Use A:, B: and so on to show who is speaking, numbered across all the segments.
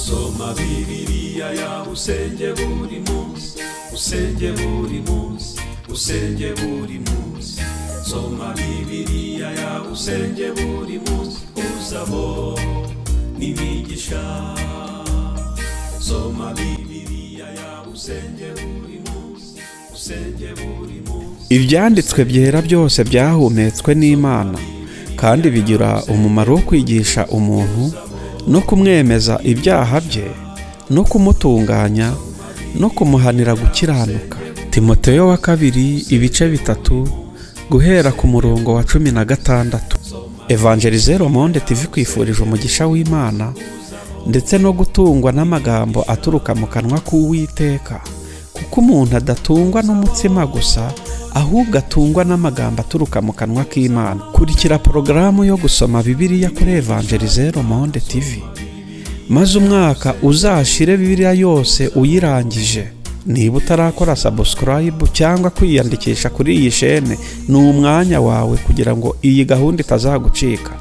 A: soma Bibiliya yawe usenge buri munsi, usenge buri munsi, usenge buri munsi. Soma Bibiliya yawe usenge buri munsi, uzabo n'imigisha. Soma Bibiliya yawe usenge buri munsi, usenge buri munsi.
B: Ibyanditswe byera byose byahumetswe n'Imana kandi bigira umumaro wo kwigisha umuntu no kumwemeza ibyaha bye no kumutunganya no kumuhanira gukiranuka. Timoteyo wa 2 ibice 3 guhera ku murongo wa 16. Evangelizero Monde TV kwifurije umugisha w'Imana ndetse no gutungwa n'amagambo aturuka mu kanwa k'Uwiteka, kuko umuntu adatungwa n'umutsima gusa ahubwo atungwa n'amagambo aturuka mu kanwa k'Imana. Kurikira porogaramu yo gusoma Bibiliya kuri Evangelizero Monde TV, maze umwaka uzashire Bibiliya yose uyirangije. Niba utarakora subscribe cyangwa kwiyandikisha kuri iyi shene, ni umwanya wawe kugira ngo iyi gahunda itazagucika.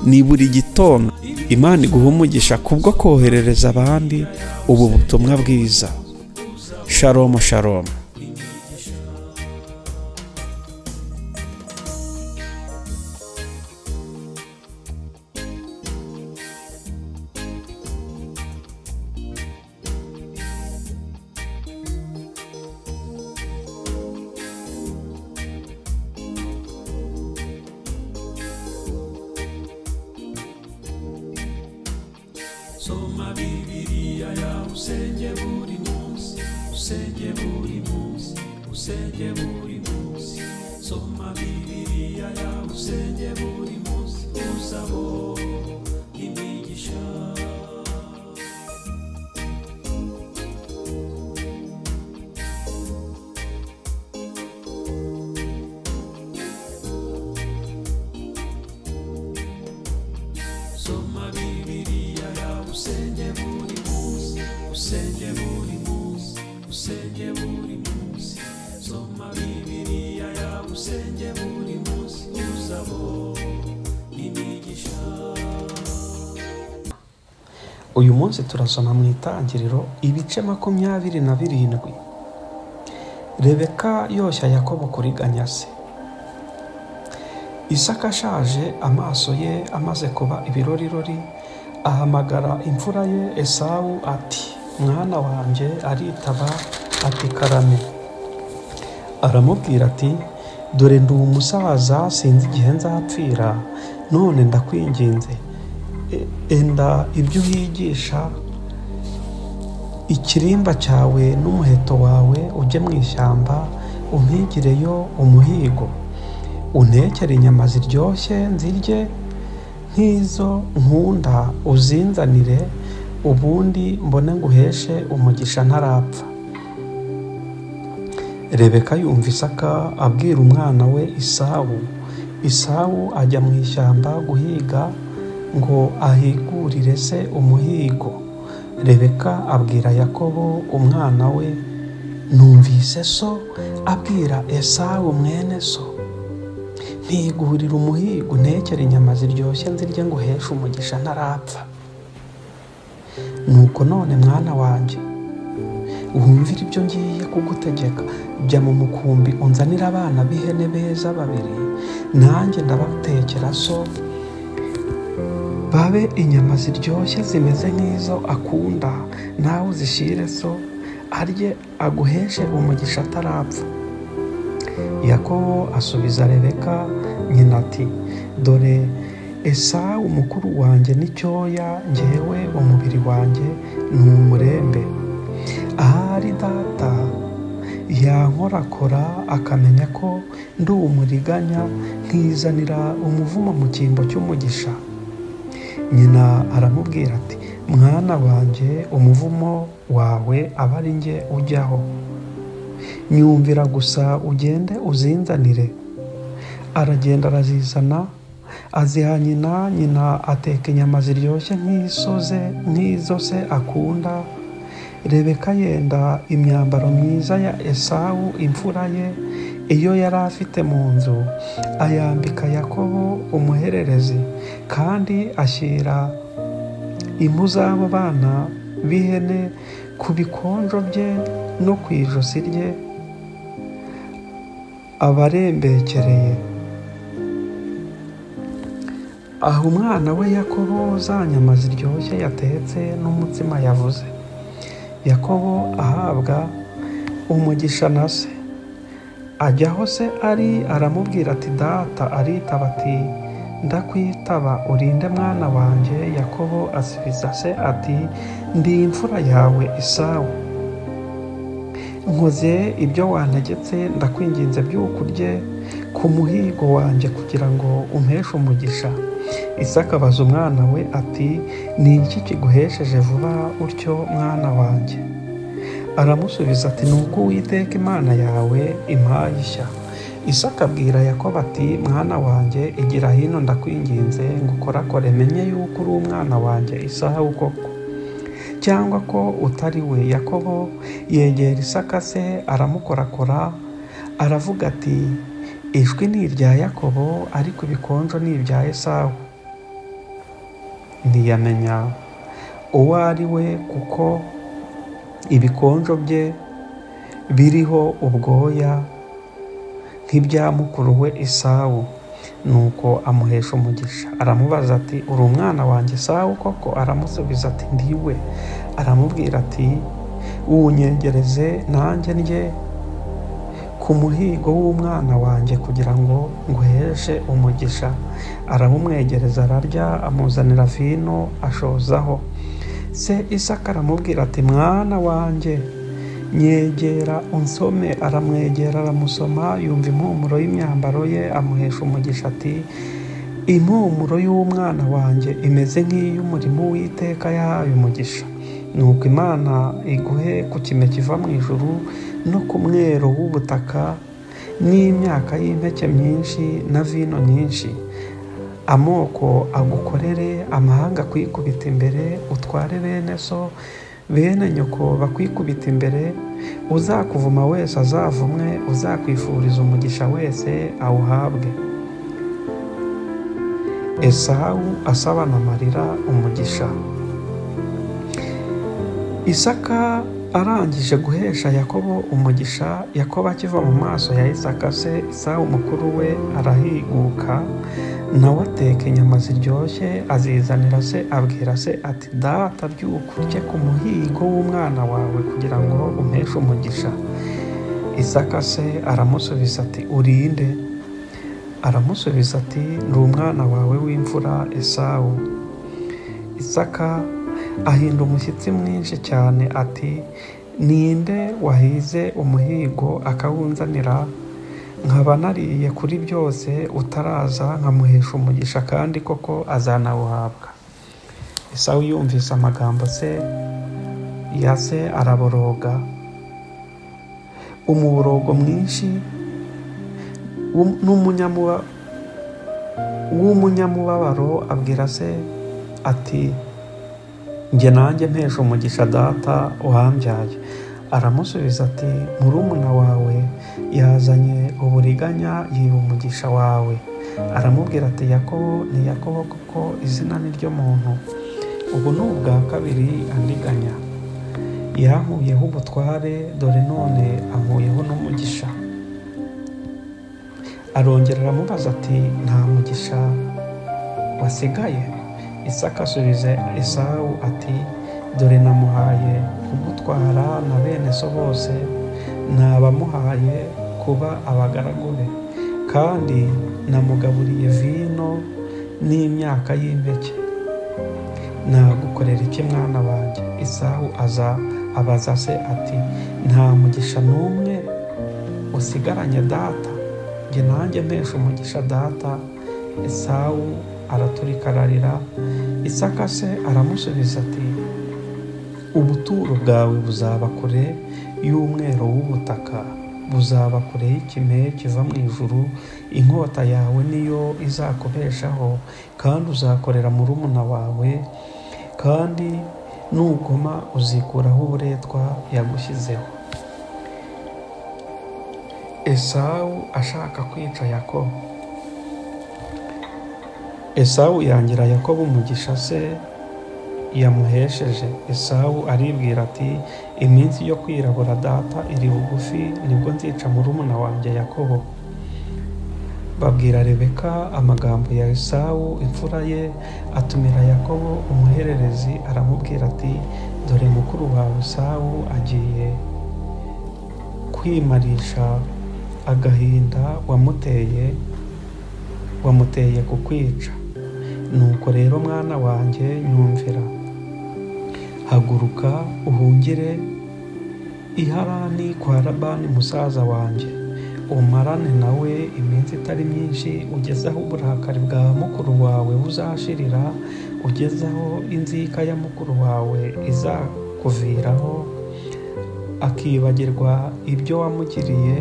B: Ni buri gitondo Imana iguha umugisha kubwo koherereza abandi ubu butumwa bwiza. Shalom shalom.
A: Soma Bibiliya yawe usenge buri munsi, usenge buri munsi, usenge buri munsi. Soma Bibiliya yawe usenge buri munsi, uzabo imigisha. Soma Bibiliya yawe usenge buri munsi, usenge buri munsi, usenge buri munsi. Soma Bibiliya yawe usenge buri munsi, uzabo imigisha.
B: Uyu munsi turasoma mu Itangiriro ibice 27. Rebeka yoshya Yakobo kuriganya se. Isaka ashaje, amaso ye amaze kuba ibirorirori, ahamagara imfura ye Esawu ati, mwana wanjye. Aritaba ati, karame. Aramubwira ati, dore ndi umusaza, sinzi igihe nzapfira, none ndakwinginze, enda ibyo uhigisha ikirimba cyawe n'umuheto wawe, ujye mu ishyamba umpigireyo umuhigo, untekere inyama ziryoshye nzirye nk'izo nkunda, uzinzanire, ubundi mbone nguheshe umugisha ntarapfa. Rebeka yumva Isaka abwira umwana we Esawu. Esawu ajya mu ishyamba guhiga ngo ahigurire se umuhigo. Rebeka abwira Yakobo umwana we, numvise so abwira Esawu mwene so, ntigurira umuhigo, ntekere inyama ziryoshye nzirye ngo uheshe umugisha ntarapfa. Nuko none mwana wanjye, wumvira ibyo ngiye kugutegeka, jya mu mukumbi unzanira abana b'ihene beza 2, nanjye ndabatekera so, babe inyama ziryoshye zimeze nk'izo akunda, nawe uzishire so, arye aguheshe umugisha atarapfa. Yakobo asubiza Rebeka nyina ati, dore Esawu mukuru wanjye n'icyoya, njyewe umubiri wanjye ni umurembe. Ahari data yankorakora akamenya ko ndi umuriganya, nkizanira umuvumo mu cyimbo cy'umugisha. Nyina aramubwira ati, mwana wanjye, umuvumo wawe aba ari njye ujyaho, nyumvira gusa ugende uzinzanire. Aragenda arazizana, aziha nyina. Nyina ateka inyama ziryoshye nk'izo se akunda. Rebeka yenda imyambaro myiza ya Esawu imfura ye, iyo yari afite mu nzu, ayambika Yakobo umuhererezi, kandi ashyira impu z'abo bana b'ihene ku bikonjo bye no ku ijosi rye abarembekereye. aha umwana we Yakobo za nyama ziryoshye yatetse n'umutsima yavuze. Yakobo ahabwa umugisha na se. Ajyaho se ari aramubwira ati data. Aritaba ati ndakwitaba urinde mwana wanjye. Yakobo asubiza se ati ndi imfura yawe Esawu. nkoze ibyo wantegetse, ndakwinginze by'uko urye ku muhigo wanjye kugira ngo umpeshe umugisha. Isaka abaza umwana we ati ni iki kiguhesheje vuba utyo mwana wanjye? Aramusubiza ati ni uko Uwiteka Imana yawe impaye ishya. Isaka abwira Yakobo ati mwana wanjye igira hino ndakwinginze ngukorakore menye yuko uri umwana wanjye Esawu koko cyangwa ko utari we. Yakobo yegera Isaka se aramukorakora, aravuga ati ijwi ni irya Yakobo ariko ibikonjo ni ibya Esawu. Ntiyamenya uwo ari we kuko ibikonjo bye biriho ubwoya nk'ibya mukuru we Esawu. Nuko amuhesha umugisha. Aramubaza ati uri umwana wanjye Esawu koko? Aramusubiza ati ndiwe. Aramubwira ati wunyegereze nanjye ndye ku muhigo w'umwana wanjye kugira ngo nguheshe umugisha. Aramumwegereza ararya, amuzanira vino ashozaho. Se Isaka aramubwira ati mwana wanjye nyegera unsome. Aramwegera aramusoma, yumva impumuro y'imyambaro ye, amuhesha umugisha ati impumuro y'umwana wanjye imeze nk'iy'umurimo w'Uwiteka yahaye umugisha. Nuko Imana iguhe ku kime kiva mu ijuru no ku mwero w'ubutaka n'imyaka y'impeke myinshi na vino nyinshi. Amoko agukorere, amahanga kwikubita imbere, utware bene so bene nyoko bakwikubita imbere. Uzakuvuma wese azavumwe, uzakwifuriza umugisha wese awuhabwe. Esawu asabana amarira umugisha. Isaka arangije guhesha Yakobo umugisha, Yakobo akiva mu maso ya Isaka se, Esawu mukuru we arahiguka, nawe ateka inyama ziryoshye azizanira se. Abwira se ati data by'uko urye ku muhigo w'umwana wawe kugira ngo umpeshe umugisha. Isaka se aramusubiza ati urinde? Aramusubiza ati ndi umwana wawe w'imfura Esawu. Isaka ahinda umushyitsi mwinshi cyane ati ninde wahize umuhigo akawunzanira nkaba nariye kuri byose utaraza nkamuhesha umugisha kandi koko azanawuhabwa. Esawu yumvise amagambo se ya se araboroga umuborogo mwinshi w'umunyamubabaro. Abwira se ati njye nanjye mpesha umugisha data wambyaye. Aramusubiza ati murumuna wawe yazanye uburiganya yiba umugisha wawe. Aramubwira ati Yakobo ni Yakobo kuko izina ni ryo muntu. Ubu ni ubwa kabiri andiganya. Yankuyeho ubutware, dore none ankuyeho n'umugisha. Arongera aramubaza ati nta mugisha wasigaye? Isaka asubiza Esawu ati dore namuhaye kugutwara na bene so bose, nabamuhaye kuba abagaragu be, kandi namugaburiye vino n'imyaka y'impeke. Nagukorera iki mwana wanjye? Esawu abaza se ati nta mugisha n'umwe usigaranye data? Njye nanjye mpesha umugisha data. Esawu araturika ararira. Isaka se aramusubiza ati ubuturo bwawe buzaba kure y'umwero w'ubutaka, buzaba kure y'ikime kiva mu ijuru. Inkota yawe niyo izakubeshaho, kandi uzakorera murumuna wawe, kandi nugoma uzikuraho uburetwa yagushyizeho. Esawu ashaka kwica Yakobo. Esawu yangira Yakobo umugisha se yamuhesheje. Esawu aribwira ati iminsi yo kwirabura data iri bugufi, nibwo nzica murumuna wanjye Yakobo. Babwira Rebeka amagambo ya Esawu imfura ye, atumira Yakobo umuhererezi, aramubwira ati dore mukuru wawe Esawu agiye kwimarisha agahinda wamuteye kukwica. Nuko rero mwana wanjye nyumvira, haguruka uhungire i Harani kwa Labani musaza wanjye, umarane nawe iminsi itari myinshi, ugezaho uburakari bwa mukuru wawe buzashirira, ugezaho inzika ya mukuru wawe izakuviraho, akibagirwa ibyo wamugiriye,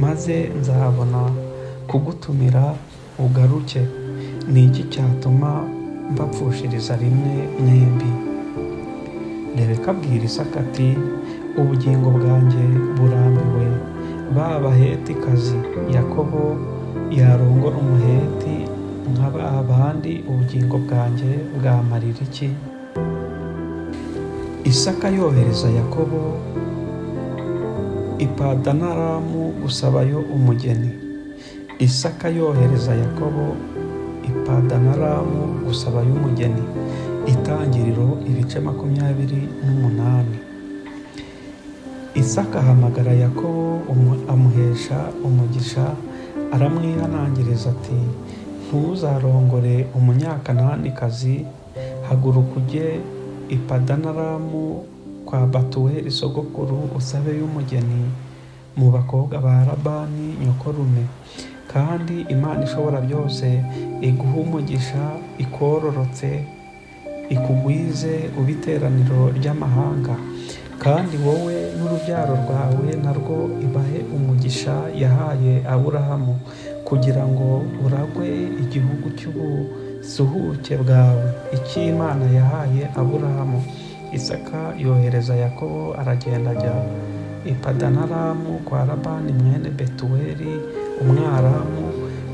B: maze nzabona kugutumira ugaruke. Ni iki cyatuma mbapfushiriza rimwe mwembi? Rebeka abwira Isaka ati ubugingo bwanjye burambiwe ba bahetikazi. Yakobo yarongora umuheti nk'abandi, ubugingo bwanjye bwamarira iki? Isaka yohereza Yakobo i Padanaramu gusabayo umugeni. Isaka yohereza Yakobo i Padanaramu gusabayo umugeni. Itangiriro ibice 28. Isaka ahamagara Yakobo amuhesha umugisha, aramwihanangiriza ati ntuzarongore umunyakananikazi, haguruka ujye i Padanaramu kwa Batuweli sogokuru usabeyo umugeni mu bakobwa ba Labani nyokorume, kandi Imana ishobora byose iguha umugisha, ikororotse, ikugwize ubiteraniro ry'amahanga, kandi wowe n'urubyaro rwawe narwo ibahe umugisha yahaye Aburahamu, kugira ngo uragwe igihugu cy'ubusuhuke bwawe, icy'Imana yahaye Aburahamu. Isaka yohereza Yakobo, aragenda ajya i Padanaramu kwa Labani mwene Betuweli umwaramu,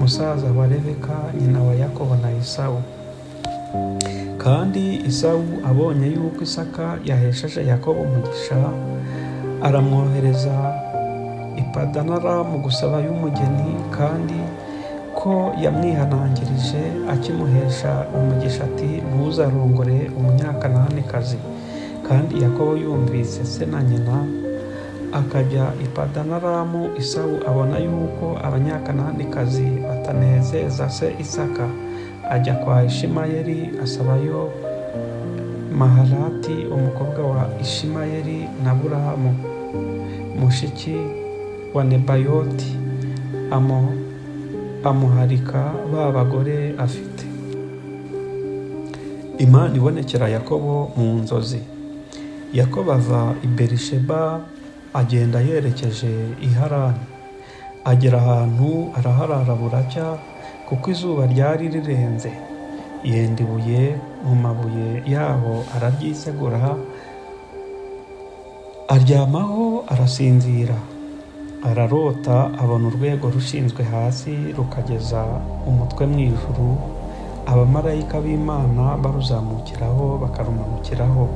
B: musaza wa Rebeka nyina wa Yakobo na Esawu. Kandi Esawu abonye yuko Isaka yahesheje Yakobo umugisha, aramwohereza i Padanaramu gusabayo umugeni, kandi ko yamwihanangirije akimuhesha umugisha ati ntuzarongore umunyakananikazi. Kandi Yakobo yumvise se na nyina, akajya i Padanaramu. Esawu abona yuko abanyakananikazi batanezeza se Isaka, ajya kwa Ishimayeli asabayo Mahalati umukobwa wa Ishimayeli na Burahamu mushiki wa Nebayoti, amuharika ba bagore afite. Imana ibonekera Yakobo mu nzozi. Yakobo ava i Berisheba agenda yerekeje i Harani, agera ahantu araharara buracya, kuko izuba ryari rirenze. Yenda ibuye mu mabuye yaho araryisegura, aryamaho arasinzira. Ararota abona urwego rushinzwe hasi rukageza umutwe mu ijuru, abamarayika b'Imana baruzamukiraho bakarumanukiraho,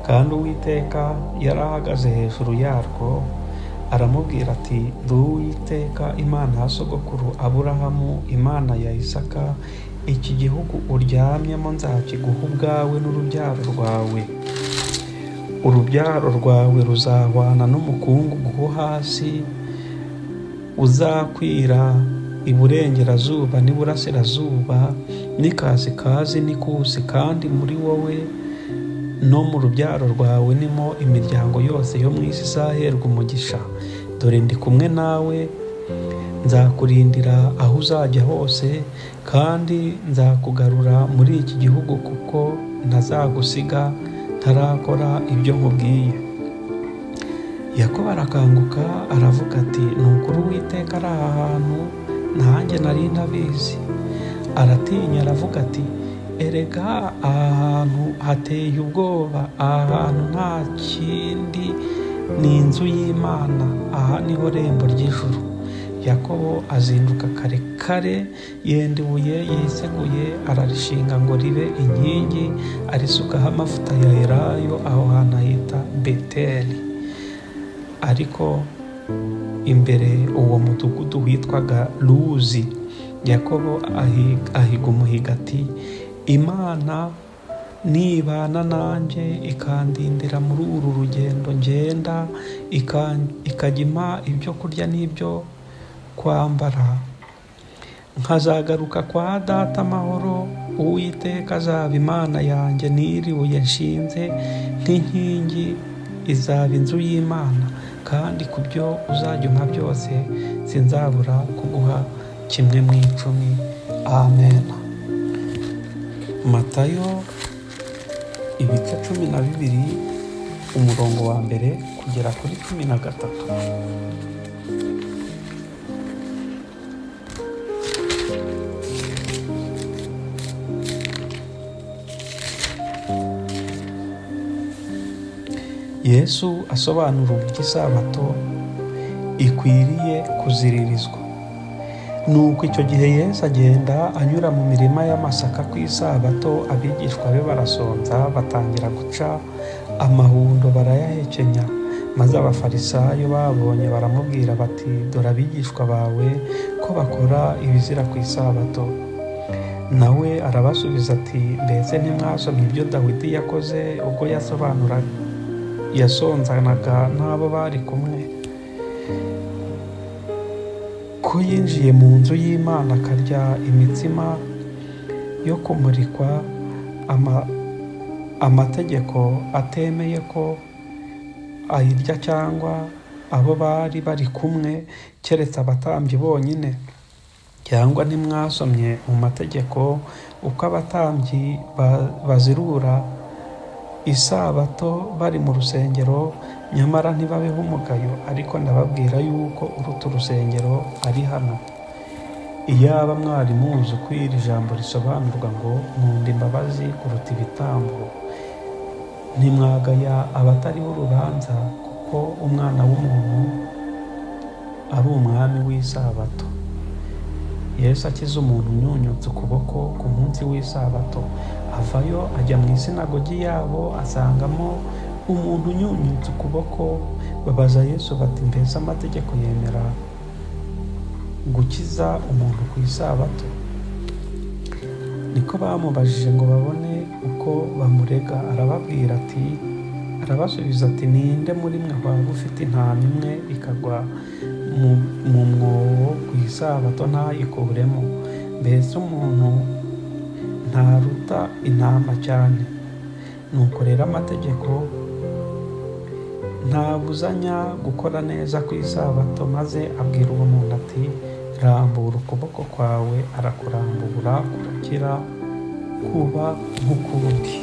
B: kandi Uwiteka yari ahagaze hejuru yarwo. Aramubwira ati ndi Uwiteka Imana ya sogokuru Aburahamu, Imana ya Isaka. Iki gihugu uryamyemo nzakiguha ubwawe n'urubyaro rwawe. Urubyaro rwawe ruzahwana n'umukungugu wo hasi, uzakwira iburengerazuba n'iburasirazuba n'ikasikazi n'ikusi, kandi muri wowe no mu rubyaro rwawe nimo imiryango yose yo mu isi izaherwa umugisha. Dore ndi kumwe nawe, nzakurindira aho uzajya hose, kandi nzakugarura muri iki gihugu, kuko ntazagusiga ntarakora ibyo nkubwiye. Yakobo arakanguka aravuga ati ni ukuri Uwiteka ari aha hantu, nanjye nari ntabizi. Aratinya aravuga ati erega aha hantu hateye ubwoba, aha hantu nta kindi ni inzu y'Imana, aha niho rembo ry'ijuru. Yakobo azinduka kare kare, yenda ibuye yiseguye ararishinga ngo ribe inkingi, arisukaho amavuta ya elayo, aho hantu ahita Beteli. Ariko imbere uwo mudugudu witwaga Luzi, Yakobo ahiga umuhigo ati, Imana nibana nanjye ikandindira muri uru rugendo ngenda, ikajya impa ibyo kurya n'ibyo kwambara, nkazagaruka kwa data amahoro, Uwiteka azaba Imana yanjye, n'iri buye nshinze nk'inkingi izaba inzu y'Imana, kandi ku byo uzajya umpa byose sinzabura kuguha 1/10. Amen. Matayo ibice 12 umurongo wa mbere kugera kuri 13. Yesu asobanura uburyo isabato ikwiriye kuziririzwa. Nuko icyo gihe Yesu agenda anyura mu mirima y'amasaka ku isabato, abigishwa be barasonza, batangira guca amahundo barayahekenya. Maze abafarisayo babonye baramubwira bati, dore abigishwa bawe ko bakora ibizira ku isabato. Nawe arabasubiza ati, mbese ntimwasomye ibyo Dawidi yakoze ubwo yasonzanaga n'abo bari kumwe, ko yinjiye mu nzu y'Imana akarya imitsima yo kumurikwa, amategeko atemeye ko ayirya cyangwa abo bari bari kumwe, keretse abatambyi bonyine? Cyangwa ntimwasomye mu mategeko uko abatambyi bazirura isabato bari mu rusengero, nyamara ntibabeho umugayo? Ariko ndababwira yuko uruta urusengero ari hano. Iyaba mwari muzi uko iri jambo risobanurwa ngo, nkunda imbabazi kuruta ibitambo, ntimwagaya abatariho urubanza, kuko Umwana w'umuntu ari umwami w'isabato. Yesu akiza umuntu unyunyutse ukuboko ku munsi w'isabato, avayo ajya mu isinagogi yabo, asangamo umuntu unyunyutse ukuboko. Babaza Yesu bati, mbese amategeko yemera gukiza umuntu ku isabato? Niko bamubajije ngo babone uko bamurega. Arabasubiza ati, ninde muri mwe waba ufite intama imwe ikagwa mu mwobo ku isabato ntayikuremo? Mbese umuntu ntaruta intama cyane? Nuko rero amategeko ntabuzanya gukora neza ku isabato. Maze abwira uwo muntu ati, rambura ukuboko kwawe. Arakurambura, kurakira, kuba nk'ukundi.